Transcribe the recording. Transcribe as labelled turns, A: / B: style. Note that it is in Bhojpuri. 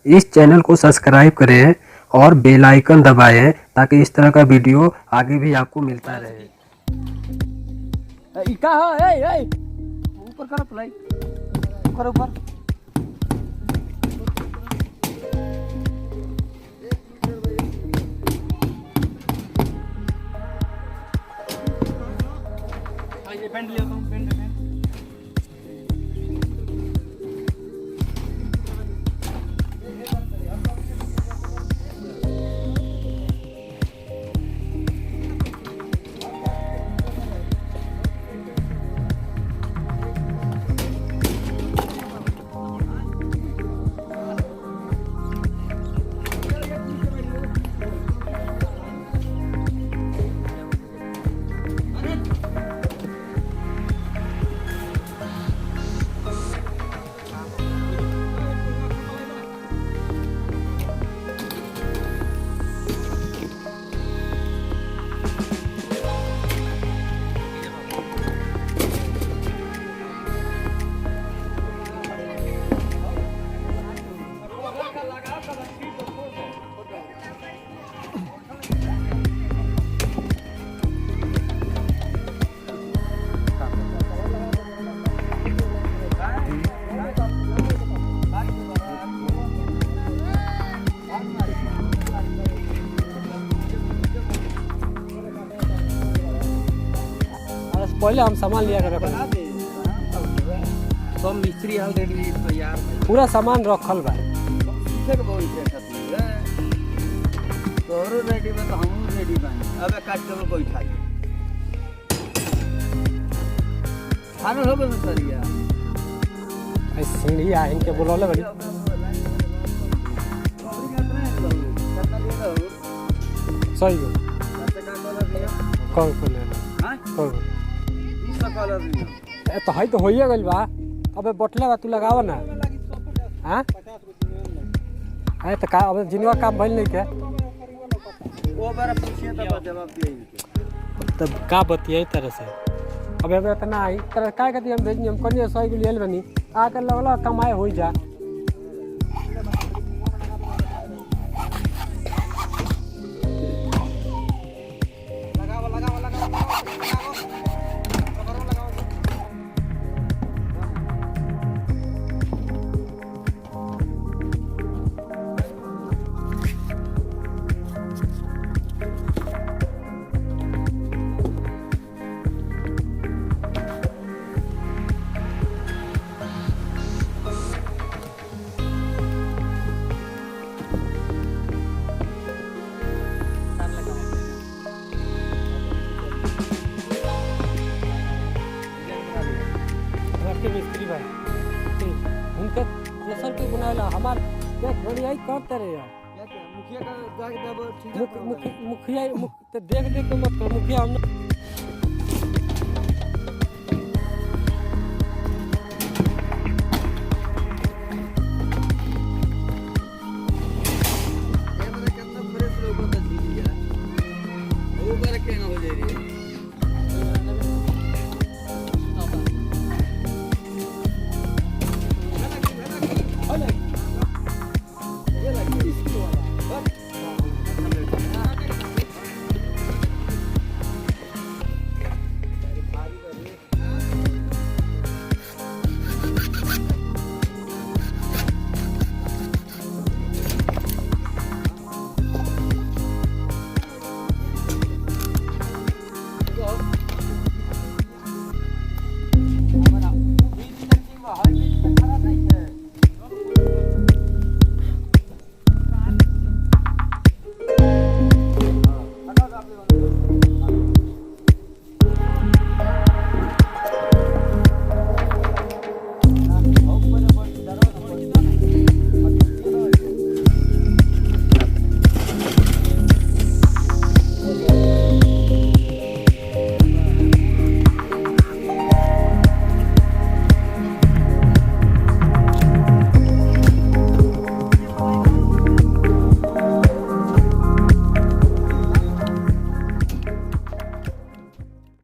A: इस चैनल को सब्सक्राइब करें और बेल आइकन दबाएं ताकि इस तरह का वीडियो आगे भी आपको मिलता रहे।
B: ऊपर करो प्लाई, ऊपर ऊपर। ये पेंट लिया तुम, पेंट पेंट। पहले हम सामान लिया कर सब मिस्त्री ऑलरेडी तैयार पूरा सामान रखल बा। तोरो रेडी बा तो हमहू रेडी बा। अबे काट के कोई खाई खाना हो गए सरिया ऐ सीढ़िया इनके बोलले बड़ी सही है। कौन को लेना हां कौन ए तो है तो होइए गइल बा। अबे बटला बा तू लगाव ना। हां ए तो का अब जिनवा काम भइल नहीं के वो बार पूछिए तब जवाब दिए तब का बतियाई तरह से। अबे अबे इतना आई तरह का कहती हम भेजनी हम कनी सही के लेल बनी आके लगला कमाए होई जा। मिस्त्री भाई उनके प्रेशर पे बनाला हमार देख बढ़िया ही करते रहे यार। मुखिया का जाके दब ठीक है। मुखिया तो देख देख के मत कर मुखिया हम